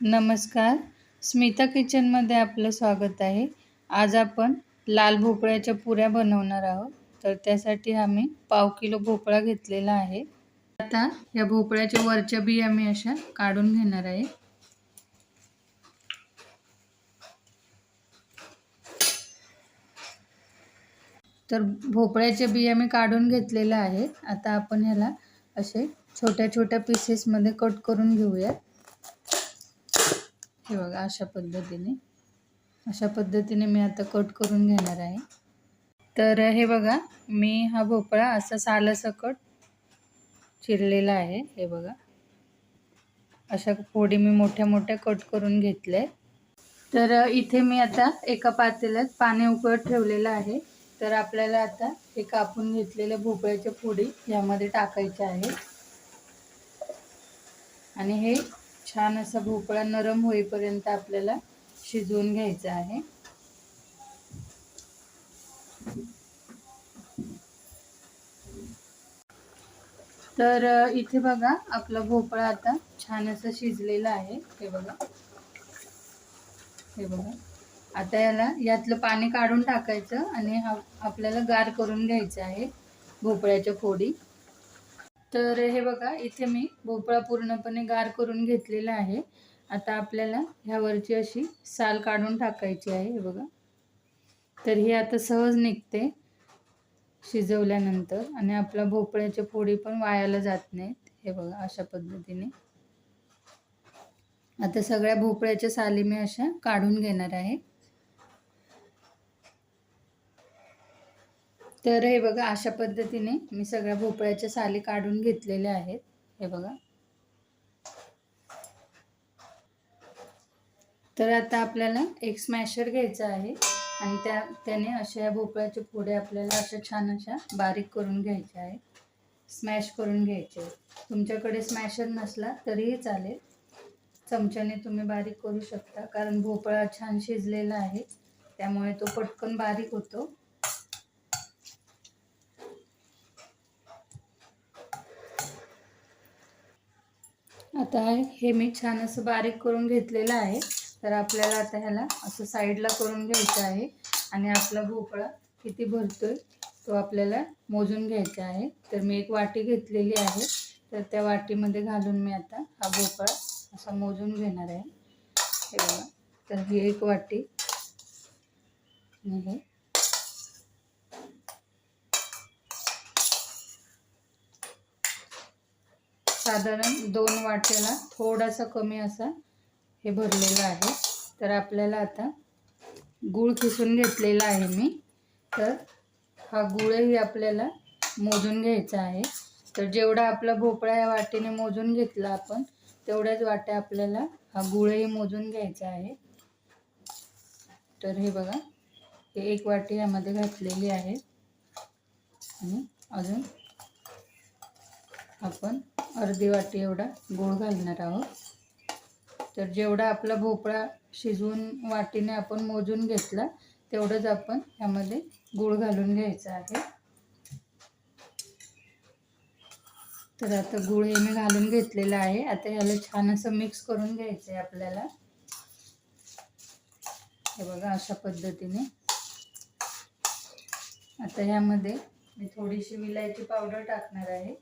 नमस्कार. स्मिता किचनमध्ये आपलं स्वागत आहे. आज आपण लाल भोपळ्याच्या पुऱ्या बनवणार आहोत. तर त्यासाठी आम्ही पाव किलो भोपळा घेतलेला आहे. आता या भोपळ्याच्या वरच्या बिया मी अशा काढून घेणार आहे. तर भोपळ्याच्या बिया मी काढून घेतलेल्या आहेत. आता आपण ह्याला असे छोट्या छोट्या पीसेसमध्ये कट करून घेऊया. हे बघा, अशा पद्धतीने मी आता कट करून घेणार आहे. तर हे बघा, मी हा भोपळा असा सालासकट चिरलेला आहे. हे बघा, अशा फोडी मी मोठ्या मोठ्या कट करून घेतल्या. तर इथे मी आता एका पातेल्यात पाणी उकळत ठेवलेलं आहे. तर आपल्याला आता हे कापून घेतलेल्या भोपळ्याच्या फोडी यामध्ये टाकायच्या आहेत आणि हे छान असा भोपळा नरम होईपर्यंत आपल्याला शिजवून घ्यायचा आहे. तर इथे बघा, आपला भोपळा आता छान असं शिजलेला आहे. हे बघा, आता यातलं पाणी काढून टाकायचं आणि आपल्याला गार करून घ्यायचं आहे भोपळ्याच्या फोडी. तर हे बघा, इथे मी भोपळा पूर्णपणे गार करून घेतलेला आहे. आता आपल्याला ह्यावरची अशी साल काढून टाकायची आहे. हे बघा, तर ही आता सहज निघते शिजवल्यानंतर आणि आपला भोपळ्याच्या फोडी पण वायाला जात नाहीत. हे बघा, अशा पद्धतीने आता सगळ्या भोपळ्याच्या साली मी अशा काढून घेणार आहे. तर हे बघा, अशा पद्धतीने मी सगळ्या भोपळ्याच्या साली काढून घेतलेल्या आहेत. हे बघा, तर आता आपल्याला एक स्मॅशर घ्यायचा आहे आणि त्याने अशा भोपळ्याच्या फोड्या आपल्याला अशा छान अशा बारीक करून घ्यायच्या आहे, स्मॅश करून घ्यायचे. तुमच्याकडे स्मॅशर नसला तरीही चालेल, चमच्याने तुम्ही बारीक करू शकता, कारण भोपळा छान शिजलेला आहे त्यामुळे तो पटकन बारीक होतो. आता हे मी छान असं बारीक करून घेतलेलं आहे. तर आपल्याला आता ह्याला असं साईडला करून घ्यायचं आहे आणि आपला भोपळा किती भरतोय तो आपल्याला मोजून घ्यायचा आहे. तर मी एक वाटी घेतलेली आहे, तर त्या वाटीमध्ये घालून मी आता हा भोपळा असा मोजून घेणार आहे. हे बघा, तर ही एक वाटी हे साधारण 2 वाट्याला थोडासा कमी असा हे भरलेलं आहे. तर आपल्याला आता गूळ किसून घेतलेला आहे मी, तर हा गूळही आपल्याला मोजून घ्यायचा आहे. तर जेवढा आपला भोपळा या वाटीने मोजून घेतला आपण, तेवढ्याच वाट्या आपल्याला हा गूळही मोजून घ्यायचा आहे. तर हे बघा, हे एक वाटी यामध्ये घातलेली आहे आणि अजून आपण अर्धी वाटी एवढा गूळ घालणार आहोत. तर जेवढा आपला भोपळा शिजवून वाटीने आपण मोजून घेतला तेवढंच आपण यामध्ये गूळ घालून घ्यायचा आहे. तर आता गूळ हे मी घालून घेतलेला आहे. आता ह्याला छान असं मिक्स करून घ्यायचं आहे आपल्याला. हे बघा, अशा पद्धतीने. आता ह्यामध्ये मी थोडीशी विलायची पावडर टाकणार आहे.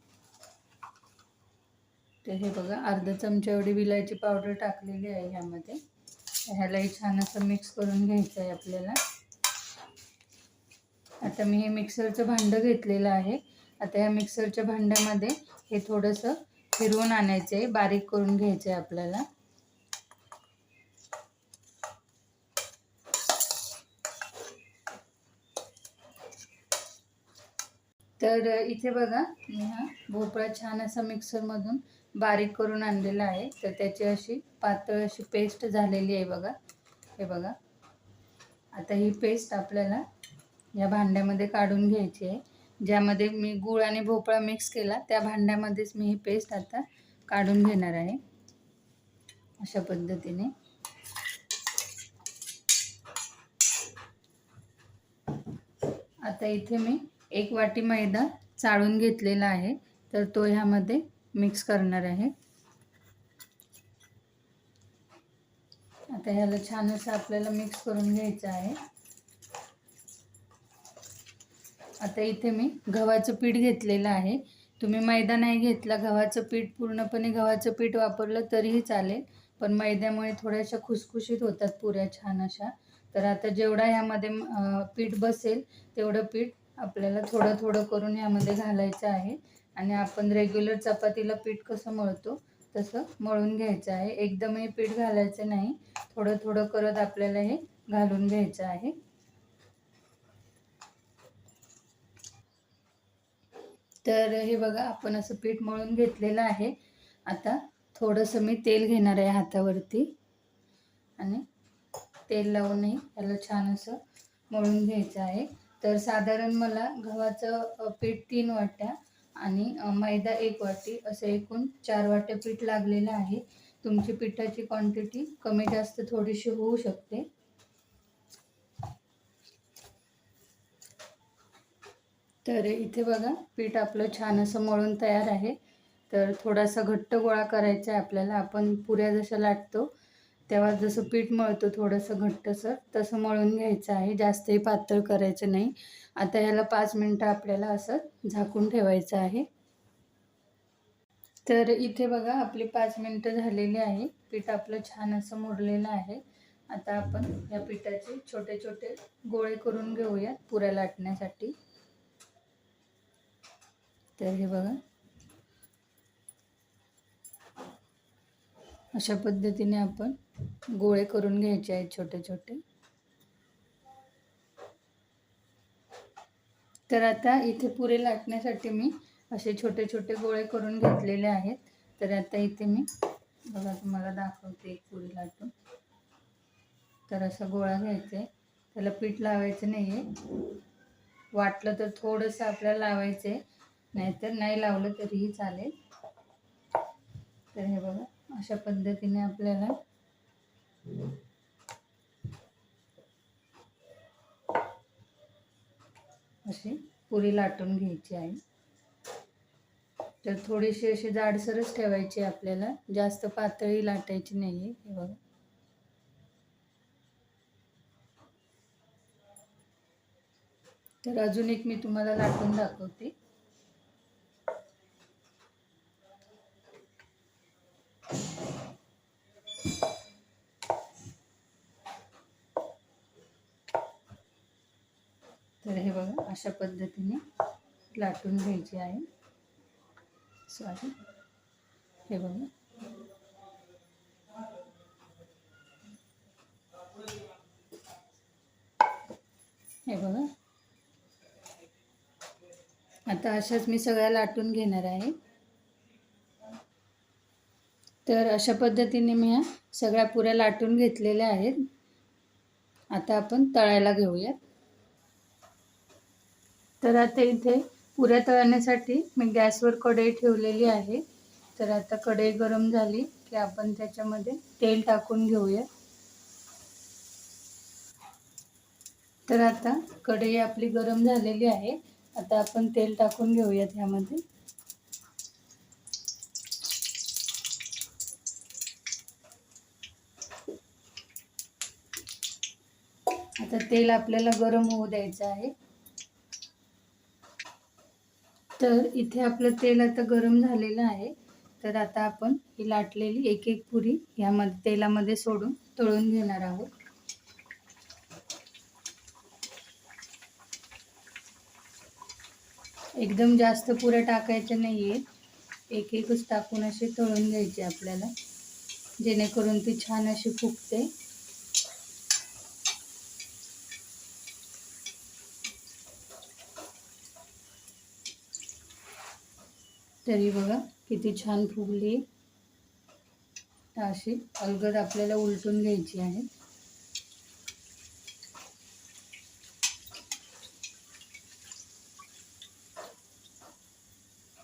तर हे बघा, अर्धा चमचा एवढी विलायची पावडर टाकलेली आहे ह्यामध्ये. ह्यालाही छान असं मिक्स करून घ्यायचं आहे आपल्याला. आता मी हे मिक्सरचं भांडं घेतलेलं आहे. आता ह्या मिक्सरच्या भांड्यामध्ये हे थोडंसं फिरवून आणायचं आहे, बारीक करून घ्यायचं आहे आपल्याला. तर इथे बघा, मी हा भोपळा छान असा मिक्सरमधून बारीक करून आणलेला आहे. तर त्याची अशी पातळ अशी पेस्ट झालेली आहे बघा. हे बघा, आता ही पेस्ट आपल्याला या भांड्यामध्ये काढून घ्यायची आहे. ज्यामध्ये मी गूळ आणि भोपळा मिक्स केला त्या भांड्यामध्येच मी ही पेस्ट आता काढून घेणार आहे, अशा पद्धतीने. आता इथे मी एक वाटी मैदा चाळून घेतलेला आहे, तर तो ह्यामध्ये मिक्स करणार आहे. आता ह्याला छान असं आपल्याला मिक्स करून घ्यायचं आहे. आता इथे मी गव्हाचं पीठ घेतलेलं आहे. तुम्ही मैदा नाही घेतला, गव्हाचं पीठ पूर्णपणे गव्हाचं पीठ वापरलं तरीही चालेल, पण मैद्यामुळे थोड्याशा खुसखुशीत होतात पुऱ्या छान अशा. तर आता जेवढा ह्यामध्ये पीठ बसेल तेवढं पीठ आपल्याला थोडं थोडं करून ह्यामध्ये घालायचं आहे आणि आपण रेग्युलर चपातीला पीठ कसं मळतो तसं मळून घ्यायचं आहे. एकदमही पीठ घालायचं नाही, थोडं थोडं करत आपल्याला हे घालून घ्यायचं आहे. तर हे बघा आपण असं पीठ मळून घेतलेलं आहे. आता थोडंसं मी तेल घेणार आहे हातावरती आणि तेल लावूनही याला छान असं मळून घ्यायचं आहे. तर साधारण मला गव्हाचं पीठ 3 वाट्या आणि मैदा 1 वाटी असं एकूण 4 वाट्या पीठ लागलेलं आहे. तुमची पिठाची क्वांटिटी कमी जास्त थोडीशी होऊ शकते. तर इथे बघा पीठ आपलं छान असं मळून तयार आहे. तर थोडासा घट्ट गोळा करायचा आहे आपल्याला. आपण पुऱ्या जशा लाटतो तेव्हा जसं पीठ मळतो थोडंसं घट्टसर तसं मळून घ्यायचं आहे, जास्तही पातळ करायचं नाही. आता ह्याला 5 मिनटं आपल्याला असं झाकून ठेवायचं आहे. तर इथे बघा आपली 5 मिनटं झालेली आहे. पीठ आपलं छान असं मुरलेलं आहे. आता आपण या पिठाचे छोटे छोटे गोळे करून घेऊयात पुऱ्या लाटण्यासाठी. तर हे बघा अशा पद्धतीने आपण गोळे करून घ्यायचे आहेत छोटे छोटे. तर आता इथे पुरे लाटण्यासाठी मी असे छोटे छोटे गोळे करून घेतलेले आहेत. तर आता इथे मी बघा तुम्हाला दाखवते एक पुरी लाटून. तर असा गोळा घ्यायचा आहे, त्याला पीठ लावायचं नाही आहे. वाटलं तर थोडंसं आपल्याला लावायचं आहे, नाहीतर नाही लावलं तरीही चालेल. तर हे बघा अशा पद्धतीने आपल्याला अशी पुरी लाटून घ्यायची आहे. तर थोडीशी अशी जाडसरच ठेवायची आपल्याला, जास्त पातळी लाटायची नाही आहे. हे बघा तर अजून एक मी तुम्हाला लाटून दाखवते. तर हे बघा अशा पद्धतीने लाटून घ्यायची आहे. सॉरी हे बघा हे बघा आता अशाच मी सगळ्या लाटून घेणार आहे. तर अशा पद्धतीने मी ह्या सगळ्या पुऱ्या लाटून घेतलेल्या आहेत. आता आपण तळायला घेऊयात. तर आता इथे पुऱ्या तळण्यासाठी मी गॅसवर कढई ठेवलेली आहे. तर आता कढई गरम झाली की आपण त्याच्यामध्ये तेल टाकून घेऊया. तर आता कढई आपली गरम झालेली आहे. आता आपण तेल टाकून घेऊयात ह्यामध्ये. आता तेल आपल्याला गरम होऊ द्यायचं आहे. तर इथे आपलं तेल आता गरम झालेलं आहे. तर आता आपण ही लाटलेली एक एक पुरी यामध्ये तेलामध्ये सोडून तळून घेणार आहोत. एकदम जास्त पुऱ्या टाकायच्या नाहीये, एक एकच टाकून असे तळून घ्यायचे आपल्याला, जेणेकरून ती छान अशी फुगते. तरी बघा किती छान फुगली. अशी अलगद आपल्याला उलटून घ्यायची आहे.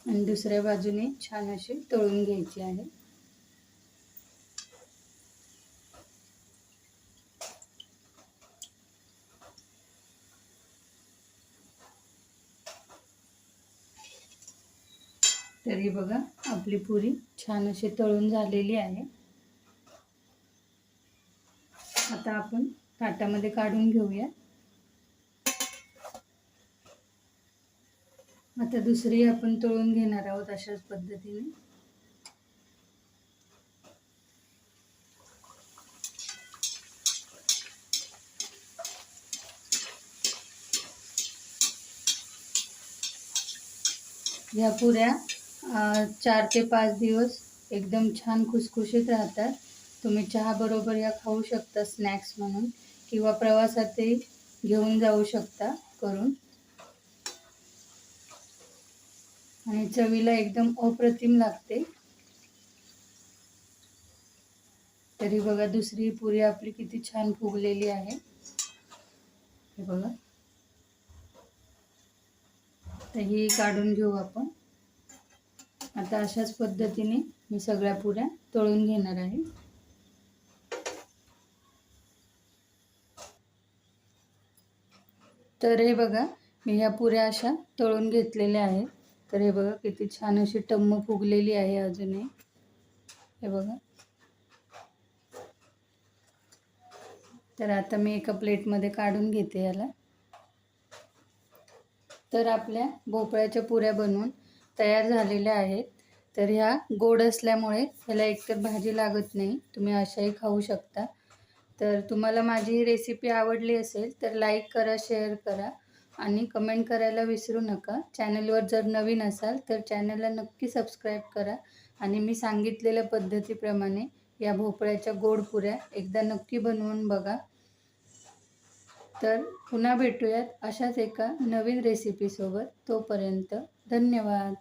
आणि दुसऱ्या बाजूने छान अशी तळून घ्यायची आहे. तरी बघा आपली पुरी छान अशी तळून झालेली आहे. आता आपण ताटामध्ये काढून घेऊया. आता दुसरी आपण तळून घेणार आहोत अशाच पद्धतीने. ह्या पुऱ्या 4 ते 5 दिवस एकदम छान खुसखुशीत राहतात. तुम्ही चहा बरोबर या खाऊ शकता स्नॅक्स म्हणून, किंवा प्रवासातही घेऊन जाऊ शकता करून. आणि चवीला एकदम अप्रतिम लागते. तरी बघा दुसरी पुरी आपली किती छान फुगलेली आहे, हे बघा. तर ही काढून घेऊ आपण. आता अशाच पद्धतीने मी सगळ्या पुऱ्या तळून घेणार आहे. तर हे बघा मी ह्या पुऱ्या अशा तळून घेतलेल्या आहेत. तर हे बघा किती छान अशी टम्म फुगलेली आहे अजूनही, हे बघा. तर आता मी एका प्लेटमध्ये काढून घेते याला. तर आपल्या भोपळ्याच्या पुऱ्या बनवून तयार झालेल्या आहेत. तर ह्या गोड असल्यामुळे ह्याला एकतर भाजी लागत नाही, तुम्ही अशाही खाऊ शकता. तर तुम्हाला माझी ही रेसिपी आवडली असेल तर लाईक करा, शेअर करा आणि कमेंट करायला विसरू नका. चॅनलवर जर नवीन असाल तर चॅनलला नक्की सबस्क्राईब करा आणि मी सांगितलेल्या पद्धतीप्रमाणे या भोपळ्याच्या गोड पुऱ्या एकदा नक्की बनवून बघा. तर पुन्हा भेटूयात अशाच एका नवीन रेसिपीसोबत. तोपर्यंत धन्यवाद.